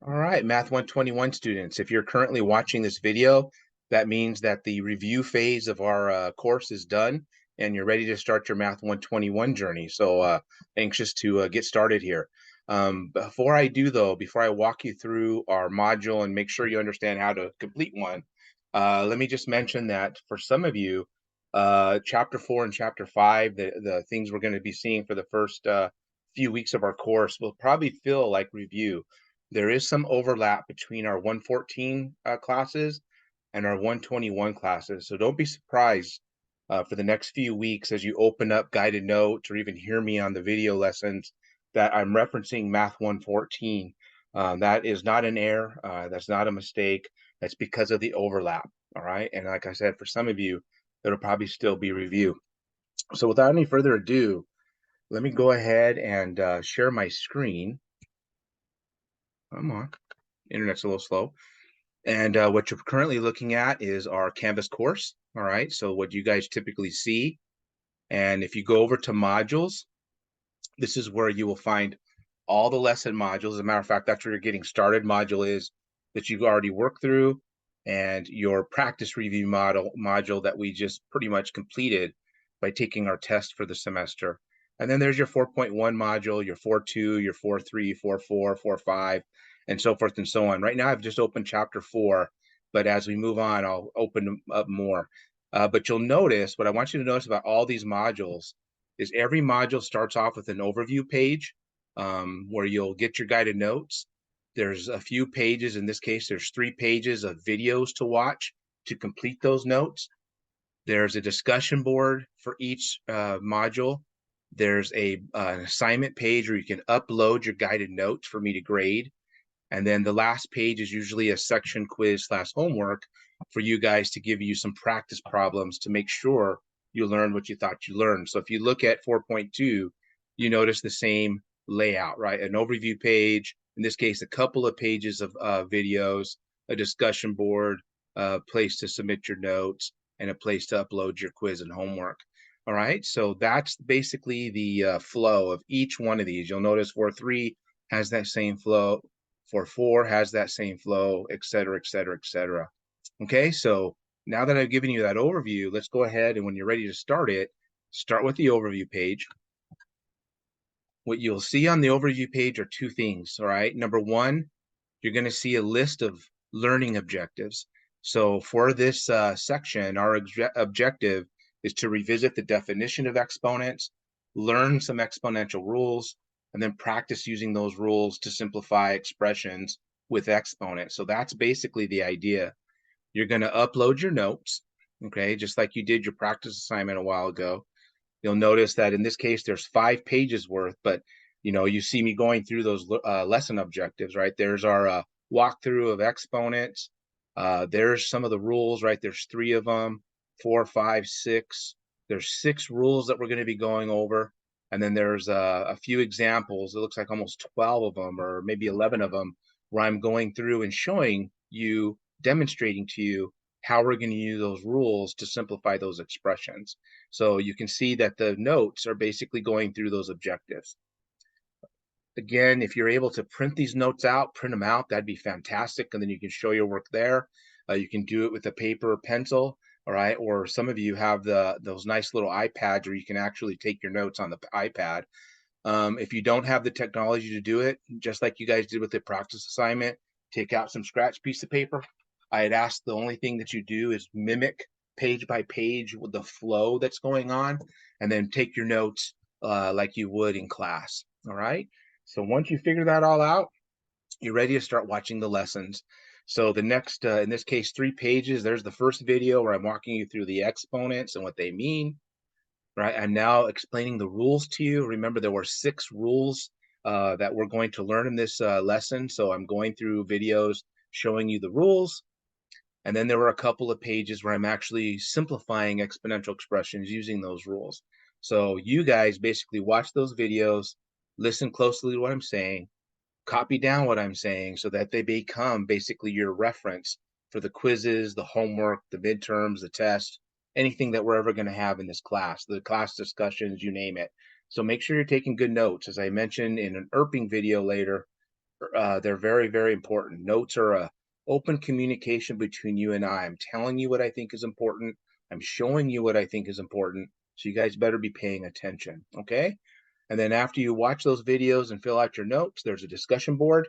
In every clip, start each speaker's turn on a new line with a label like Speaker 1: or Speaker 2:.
Speaker 1: All right, Math 121 students, if you're currently watching this video, that means that the review phase of our course is done and you're ready to start your Math 121 journey. So anxious to get started here. Before I do though, before I walk you through our module and make sure you understand how to complete one, let me just mention that for some of you, chapter 4 and chapter 5, the things we're going to be seeing for the first few weeks of our course will probably feel like review. There is some overlap between our 114 classes and our 121 classes. So don't be surprised for the next few weeks as you open up guided notes or even hear me on the video lessons that I'm referencing Math 114. That is not an error. That's not a mistake. That's because of the overlap. All right. And like I said, for some of you, it'll probably still be review. So without any further ado, let me go ahead and share my screen. Come on. Internet's a little slow. And what you're currently looking at is our Canvas course. All right. So what you guys typically see. And if you go over to modules, this is where you will find all the lesson modules. As a matter of fact, that's where your getting started module is that you've already worked through, and your practice review module that we just pretty much completed by taking our test for the semester. And then there's your 4.1 module, your 4.2, your 4.3, 4.4, 4.5, and so forth and so on. Right now, I've just opened chapter 4, but as we move on, I'll open up more. But you'll notice, what I want you to notice about all these modules is every module starts off with an overview page where you'll get your guided notes. There's a few pages. In this case, there's 3 pages of videos to watch to complete those notes. There's a discussion board for each module. There's an assignment page where you can upload your guided notes for me to grade. And then the last page is usually a section quiz / homework for you guys to give you some practice problems to make sure you learn what you thought you learned. So if you look at 4.2, you notice the same layout, right? An overview page, in this case, a couple of pages of videos, a discussion board, a place to submit your notes, and a place to upload your quiz and homework. All right, so that's basically the flow of each one of these. You'll notice 4.3 has that same flow, 4.4 has that same flow, et cetera, et cetera, et cetera. Okay, so now that I've given you that overview, let's go ahead and when you're ready to start it, start with the overview page. What you'll see on the overview page are 2 things, all right? Number 1, you're going to see a list of learning objectives. So for this section, our objective is to revisit the definition of exponents, learn some exponential rules, and then practice using those rules to simplify expressions with exponents. So that's basically the idea. You're going to upload your notes, okay, just like you did your practice assignment a while ago. You'll notice that in this case, there's 5 pages worth, but you see me going through those lesson objectives, right? There's our walkthrough of exponents. There's some of the rules, right? There's 3 of them, 4, 5, 6. There's 6 rules that we're going to be going over. And then there's a few examples. It looks like almost 12 of them or maybe 11 of them where I'm going through and showing you, demonstrating to you how we're going to use those rules to simplify those expressions. So you can see that the notes are basically going through those objectives. Again, if you're able to print these notes out, print them out, that'd be fantastic. And then you can show your work there. You can do it with a paper or pencil, all right? Or some of you have those nice little iPads where you can actually take your notes on the iPad. If you don't have the technology to do it, just like you guys did with the practice assignment, take out some scratch piece of paper. I had asked the only thing that you do is mimic page by page with the flow that's going on, and then take your notes like you would in class. All right. So once you figure that all out, you're ready to start watching the lessons. So the next, in this case, 3 pages, there's the first video where I'm walking you through the exponents and what they mean, right? I'm now explaining the rules to you. Remember, there were 6 rules that we're going to learn in this lesson. So I'm going through videos showing you the rules. And then there were a couple of pages where I'm actually simplifying exponential expressions using those rules. So you guys basically watch those videos, listen closely to what I'm saying, copy down what I'm saying so that they become basically your reference for the quizzes, the homework, the midterms, the test, anything that we're ever going to have in this class, the class discussions, you name it. So make sure you're taking good notes. As I mentioned in an IRPing video later, They're very, very important. Notes are a open communication between you and I. I'm telling you what I think is important. I'm showing you what I think is important. So you guys better be paying attention, okay? And then after you watch those videos and fill out your notes, there's a discussion board.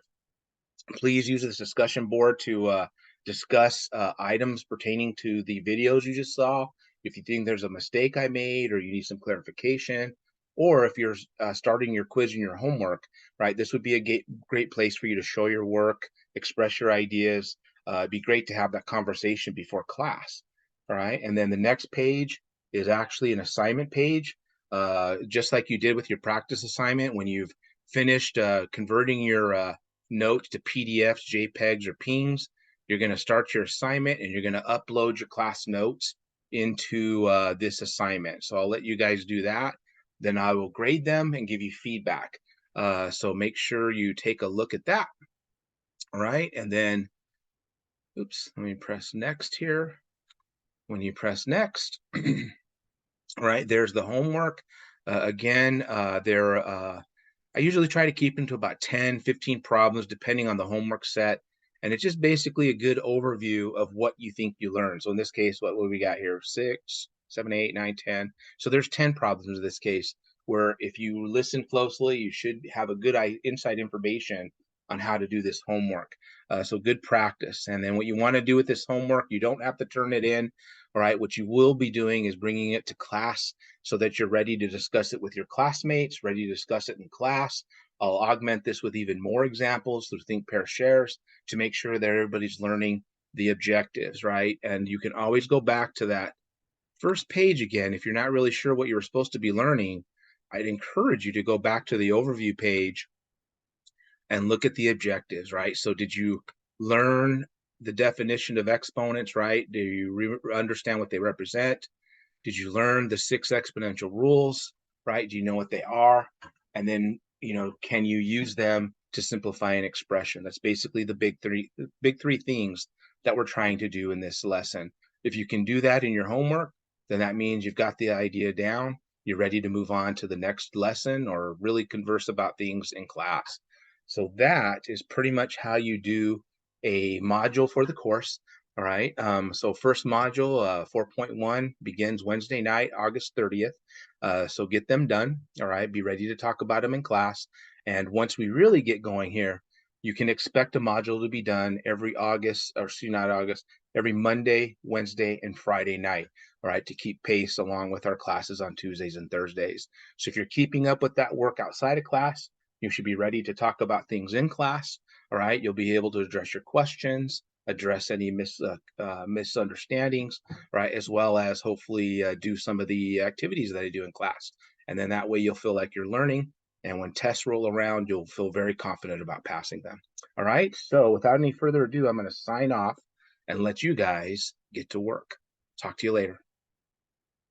Speaker 1: Please use this discussion board to discuss items pertaining to the videos you just saw. If you think there's a mistake I made or you need some clarification, or if you're starting your quiz and your homework, right, this would be a great place for you to show your work, express your ideas. It'd be great to have that conversation before class. All right. And then the next page is actually an assignment page, just like you did with your practice assignment when you've finished converting your notes to PDFs, JPEGs, or PNGs. You're going to start your assignment and you're going to upload your class notes into this assignment. So I'll let you guys do that. Then I will grade them and give you feedback. So make sure you take a look at that. All right. And then, oops, let me press next here. When you press next, all right, there's the homework. Again, I usually try to keep them to about 10, 15 problems, depending on the homework set. And it's just basically a good overview of what you think you learned. So in this case, what we got here? 6, 7, 8, 9, 10. So there's 10 problems in this case, where if you listen closely, you should have a good inside information on how to do this homework. So good practice. And then what you want to do with this homework, you don't have to turn it in. All right, what you will be doing is bringing it to class so that you're ready to discuss it with your classmates, ready to discuss it in class. I'll augment this with even more examples through Think, Pair, Shares to make sure that everybody's learning the objectives, right? And you can always go back to that first page again. If you're not really sure what you were supposed to be learning, I'd encourage you to go back to the overview page and look at the objectives, right? So did you learn the definition of exponents, right? Do you understand what they represent? Did you learn the 6 exponential rules, right? Do you know what they are? And then, can you use them to simplify an expression? That's basically the big three things that we're trying to do in this lesson. If you can do that in your homework, then that means you've got the idea down. You're ready to move on to the next lesson or really converse about things in class. So that is pretty much how you do a module for the course. All right. So first module, 4.1 begins Wednesday night, August 30th. So get them done. All right. Be ready to talk about them in class. And once we really get going here, you can expect a module to be done every every Monday, Wednesday, and Friday night. All right. To keep pace along with our classes on Tuesdays and Thursdays. So if you're keeping up with that work outside of class, you should be ready to talk about things in class. All right. You'll be able to address your questions, address any misunderstandings, right? As well as hopefully do some of the activities that I do in class. And then that way you'll feel like you're learning. And when tests roll around, you'll feel very confident about passing them. All right. So without any further ado, I'm going to sign off and let you guys get to work. Talk to you later.